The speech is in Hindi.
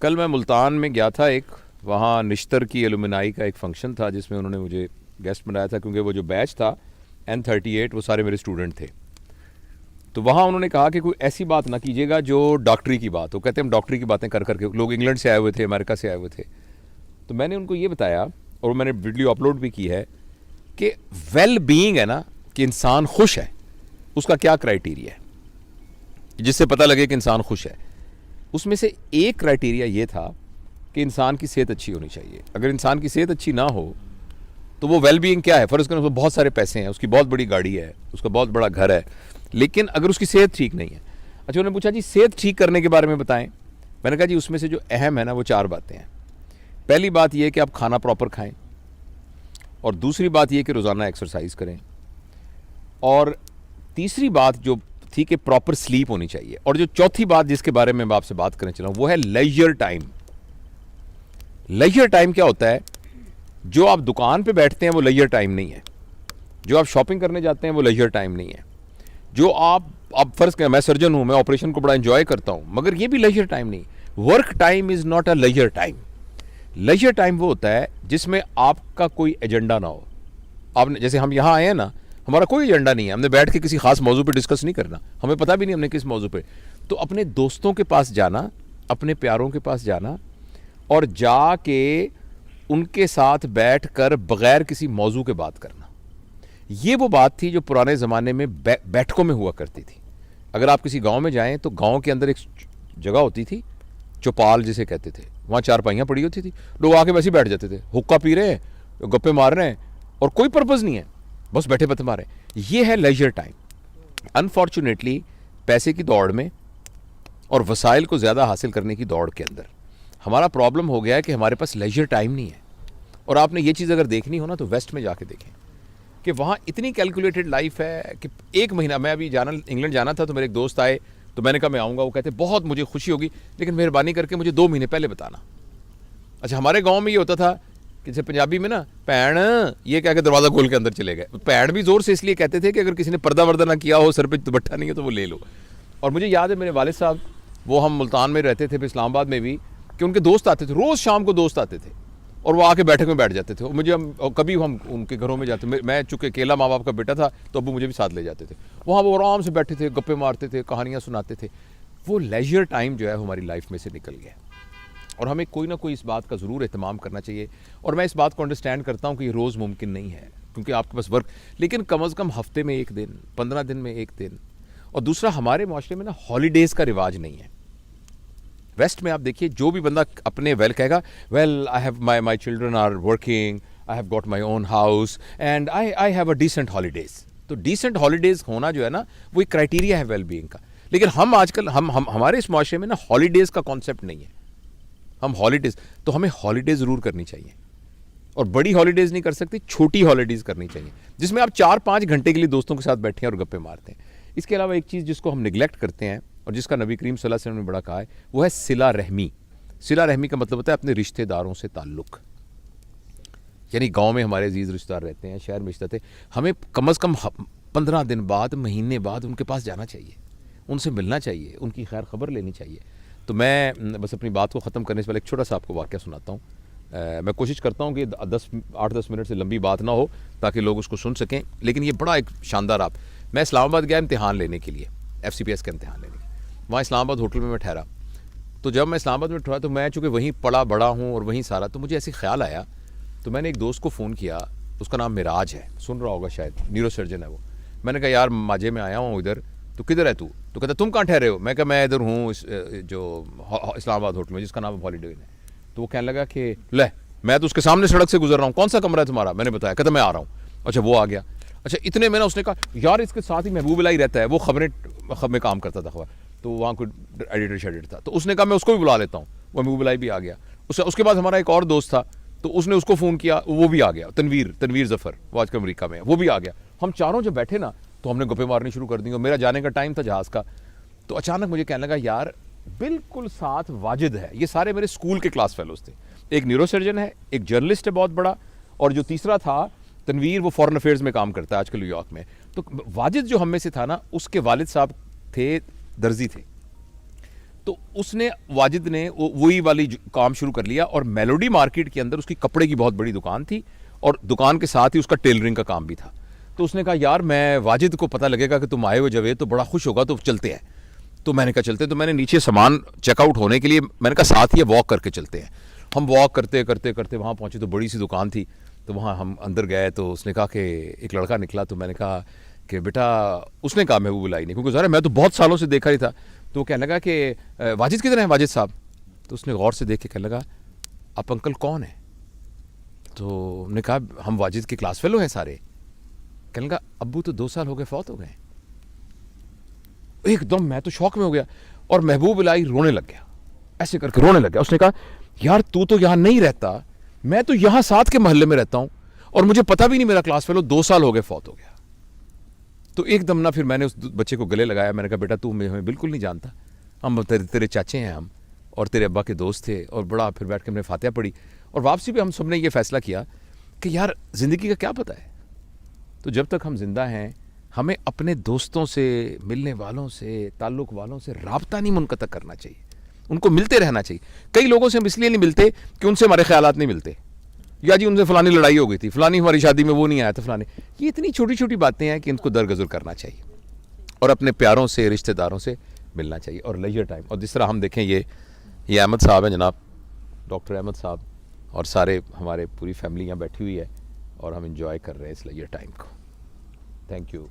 कल मैं मुल्तान में गया था, एक वहाँ निश्तर की एलुमनाई का एक फंक्शन था जिसमें उन्होंने मुझे गेस्ट बनाया था, क्योंकि वो जो बैच था N38 वो सारे मेरे स्टूडेंट थे। तो वहाँ उन्होंने कहा कि कोई ऐसी बात ना कीजिएगा जो डॉक्टरी की बात हो। कहते हैं हम डॉक्टरी की बातें कर करके, लोग इंग्लैंड से आए हुए थे, अमेरिका से आए हुए थे। तो मैंने उनको ये बताया और मैंने वीडियो अपलोड भी की है कि वेल बीइंग है ना, कि इंसान खुश है, उसका क्या क्राइटेरिया है जिससे पता लगे कि इंसान खुश है। उसमें से एक क्राइटेरिया ये था कि इंसान की सेहत अच्छी होनी चाहिए। अगर इंसान की सेहत अच्छी ना हो तो वो वेल बीइंग क्या है, फ़र्ज़ करें उसको बहुत सारे पैसे हैं, उसकी बहुत बड़ी गाड़ी है, उसका बहुत बड़ा घर है, लेकिन अगर उसकी सेहत ठीक नहीं है। अच्छा, उन्होंने पूछा जी सेहत ठीक करने के बारे में बताएं। मैंने कहा जी उसमें से जो अहम है ना वो 4 बातें हैं। पहली बात यह कि आप खाना प्रॉपर खाएं, और दूसरी बात यह कि रोज़ाना एक्सरसाइज करें, और तीसरी बात जो थी कि प्रॉपर स्लीप होनी चाहिए, और जो चौथी बात जिसके बारे में मैं आपसे बात करने चला हूं वो है लेजर टाइम। लेजर टाइम क्या होता है? जो आप दुकान पे बैठते हैं वो लेजर टाइम नहीं है, जो आप शॉपिंग करने जाते हैं वो लेजर टाइम नहीं है, जो आप फ़र्ज़ करें मैं सर्जन हूं, मैं ऑपरेशन को बड़ा एंजॉय करता हूं, मगर ये भी लेजर टाइम नहीं। Work time is not a leisure time. Leisure time वो होता है जिसमें आपका कोई एजेंडा ना हो। आपने, जैसे हम यहाँ आए हैं ना, हमारा कोई एजेंडा नहीं है, हमने बैठ के किसी खास मौजू पे डिस्कस नहीं करना, हमें पता भी नहीं हमने किस मौजू पे। तो अपने दोस्तों के पास जाना, अपने प्यारों के पास जाना, और जाके उनके साथ बैठ कर बग़ैर किसी मौजू के बात करना, ये वो बात थी जो पुराने ज़माने में बैठकों में हुआ करती थी। अगर आप किसी गाँव में जाएँ तो गाँव के अंदर एक जगह होती थी, चौपाल जिसे कहते थे, वहाँ चारपाइयाँ पड़ी होती थी, लोग आके वैसे ही बैठ जाते थे, हुक्का पी रहे हैं, गप्पे मार रहे हैं, और कोई पर्पज़ नहीं है, बस बैठे बते मारे। ये है लेजर टाइम। अनफॉर्चुनेटली पैसे की दौड़ में और वसाइल को ज़्यादा हासिल करने की दौड़ के अंदर हमारा प्रॉब्लम हो गया है कि हमारे पास लेजर टाइम नहीं है। और आपने ये चीज़ अगर देखनी हो ना तो वेस्ट में जाके देखें कि वहाँ इतनी कैलकुलेटेड लाइफ है कि एक महीना, मैं अभी इंग्लैंड जाना था तो मेरे एक दोस्त आए, तो मैंने कहा मैं आऊँगा, वो कहते बहुत मुझे खुशी होगी लेकिन मेहरबानी करके मुझे 2 महीने पहले बताना। अच्छा, हमारे गाँव में ये होता था कि जैसे पंजाबी में ना पैण ये कह के दरवाज़ा खोल के अंदर चले गए। पैण भी ज़ोर से इसलिए कहते थे कि अगर किसी ने पर्दा वर्दा ना किया हो, सर पे दुपट्टा नहीं है तो वो ले लो। और मुझे याद है मेरे वालिद साहब, वो हम मुल्तान में रहते थे, फिर इस्लामाबाद में भी, कि उनके दोस्त आते थे, रोज़ शाम को दोस्त आते थे और वो आके बैठक में बैठ जाते थे। और मुझे कभी हम उनके घरों में जाते, मैं चूँकि अकेला माँ बाप का बेटा था तो अबू मुझे भी साथ ले जाते थे। वहाँ वो आराम से बैठे थे, गप्पे मारते थे, कहानियाँ सुनाते थे। वो लेजर टाइम जो है हमारी लाइफ में से निकल गया, और हमें कोई ना कोई इस बात का ज़रूर एहतमाम करना चाहिए। और मैं इस बात को अंडरस्टैंड करता हूँ कि ये रोज़ मुमकिन नहीं है क्योंकि आपके पास वर्क, लेकिन कम अज़ कम हफ्ते में 1 दिन, 15 दिन में 1 दिन। और दूसरा, हमारे माशरे में ना हॉलीडेज़ का रिवाज नहीं है। वेस्ट में आप देखिए, जो भी बंदा अपने वेल कहेगा, well I have my children are working, I have got my own house and I have a decent holidays. तो डिसेंट हॉलीडेज़ होना जो है ना वो एक क्राइटेरिया है वेल बीइंग का। लेकिन हम आजकल हमारे इस माशरे में ना हॉलीडेज़ का कॉन्सेप्ट नहीं है। हम हॉलीडेज़, तो हमें हॉलीडेज़ ज़रूर करनी चाहिए, और बड़ी हॉलीडेज़ नहीं कर सकती, छोटी हॉलीडेज़ करनी चाहिए जिसमें आप 4-5 घंटे के लिए दोस्तों के साथ बैठे हैं और गप्पे मारते हैं। इसके अलावा एक चीज़ जिसको हम निगलेक्ट करते हैं और जिसका नबी करीम सल्लल्लाहु अलैहि वसल्लम ने बड़ा कहा है, वो है सिला रहमी। सिला रहमी का मतलब होता है अपने रिश्तेदारों से ताल्लुक़। यानी गाँव में हमारे अजीज़ रिश्तेदार रहते हैं, शहर में रिश्ते, हमें कम अज़ कम 15 दिन बाद, महीने बाद उनके पास जाना चाहिए, उनसे मिलना चाहिए, उनकी खैर खबर लेनी चाहिए। तो मैं बस अपनी बात को ख़त्म करने से पहले एक छोटा सा आपको वाक़या सुनाता हूँ। मैं कोशिश करता हूँ कि 8-10 मिनट से लंबी बात ना हो ताकि लोग उसको सुन सकें, लेकिन ये बड़ा एक शानदार मैं इस्लामाबाद गया इम्तिहान लेने के लिए, FCPS का इम्तिहान लेने के लिए। वहाँ इस्लामाबाद होटल में मैं ठहरा। तो जब मैं इस्लामाबाद में ठहरा तो मैं चूँकि वहीं पला बड़ा हूँ और वहीं सारा, तो मुझे ऐसे ख्याल आया, तो मैंने एक दोस्त को फ़ोन किया, उसका नाम मिराज है, सुन रहा होगा शायद, न्यूरो सर्जन है वो। मैंने कहा यार माजे में आया हूँ इधर, तो किधर है तू? तो कहता तुम कहाँ ठहरे हो? मैं कहा मैं इधर हूँ जो इस्लामाबाद होटल में जिसका नाम हॉलीडे है। तो वो कहने लगा कि ले, मैं तो उसके सामने सड़क से गुजर रहा हूँ, कौन सा कमरा है तुम्हारा? मैंने बताया, कहता मैं आ रहा हूँ। अच्छा, वो आ गया। अच्छा, इतने में ना उसने कहा यार इसके साथ ही महबूब इलाही रहता है, वो खबरें में काम करता था खबर, तो वहाँ कोई एडिटर शेडिटर था, तो उसने कहा मैं उसको भी बुला लेता हूँ। वो महबूब इलाही भी आ गया। उसके बाद हमारा एक और दोस्त था, तो उसने उसको फ़ोन किया, वो भी आ गया, तनवीर ज़फ़र, वो आजकल अमेरिका में है, वो भी आ गया। हम चारों जब बैठे ना तो हमने गप्पे मारनी शुरू कर दी, और मेरा जाने का टाइम था जहाज़ का। तो अचानक मुझे कहने लगा यार बिल्कुल साथ वाजिद है, ये सारे मेरे स्कूल के क्लास फेलोज थे, एक न्यूरो सर्जन है, एक जर्नलिस्ट है बहुत बड़ा, और जो तीसरा था तनवीर, वो फॉरेन अफेयर्स में काम करता है आजकल न्यूयॉर्क में। तो वाजिद जो हम में से था ना, उसके वालिद साहब थे, दर्जी थे। तो उसने वाजिद ने वही वाली काम शुरू कर लिया और मेलोडी मार्केट के अंदर उसकी कपड़े की बहुत बड़ी दुकान थी और दुकान के साथ ही उसका टेलरिंग का काम भी था। तो उसने कहा यार मैं वाजिद को पता लगेगा कि तुम आए हो जब तो बड़ा खुश होगा, तो चलते हैं। तो मैंने कहा चलते हैं। तो मैंने नीचे सामान चेकआउट होने के लिए मैंने कहा साथ ही वॉक करके चलते हैं। हम वॉक करते करते करते वहाँ पहुँचे तो बड़ी सी दुकान थी। तो वहाँ हम अंदर गए तो उसने कहा कि एक लड़का निकला। तो मैंने कहा कि बेटा, उसने कहा महबूब लाई नहीं, क्योंकि ज़रा मैं तो बहुत सालों से देखा ही था। तो वो कहने लगा कि वाजिद किधर है वाजिद साहब? तो उसने गौर से देख के कहने लगा आप अंकल कौन है? तो हमने कहा हम वाजिद के क्लास फेलो हैं सारे। कहने लगा अब्बू तो 2 साल हो गए फौत हो गए। एकदम मैं तो शौक में हो गया और महबूब इलाही रोने लग गया, ऐसे करके रोने लग गया। उसने कहा यार तू तो यहाँ नहीं रहता, मैं तो यहाँ साथ के मोहल्ले में रहता हूँ और मुझे पता भी नहीं मेरा क्लास फेलो 2 साल हो गए फौत हो गया। तो एकदम ना फिर मैंने उस बच्चे को गले लगाया। मैंने कहा बेटा तू हमें बिल्कुल नहीं जानता, हम तेरे चाचे हैं हम, और तेरे अब्बा के दोस्त थे। और बड़ा फिर बैठ के हमने फातिहा पढ़ी और वापसी पे हम सब ने ये फैसला किया कि यार ज़िंदगी का क्या पता है, तो जब तक हम जिंदा हैं हमें अपने दोस्तों से, मिलने वालों से, ताल्लुक़ वालों से राब्ता नहीं मुनक़ता करना चाहिए, उनको मिलते रहना चाहिए। कई लोगों से हम इसलिए नहीं मिलते कि उनसे हमारे ख्यालात नहीं मिलते, या जी उनसे फलानी लड़ाई हो गई थी, फलानी हमारी शादी में वो नहीं आया था, फलानी। ये इतनी छोटी छोटी बातें हैं कि इनको दरगुजर करना चाहिए और अपने प्यारों से, रिश्तेदारों से मिलना चाहिए। और लेजर टाइम, और जिस तरह हम देखें ये अहमद साहब हैं जनाब, डॉक्टर अहमद साहब, और सारे हमारे पूरी फैमिली यहाँ बैठी हुई है और हम इंजॉय कर रहे हैं इस लेजर टाइम को। Thank you.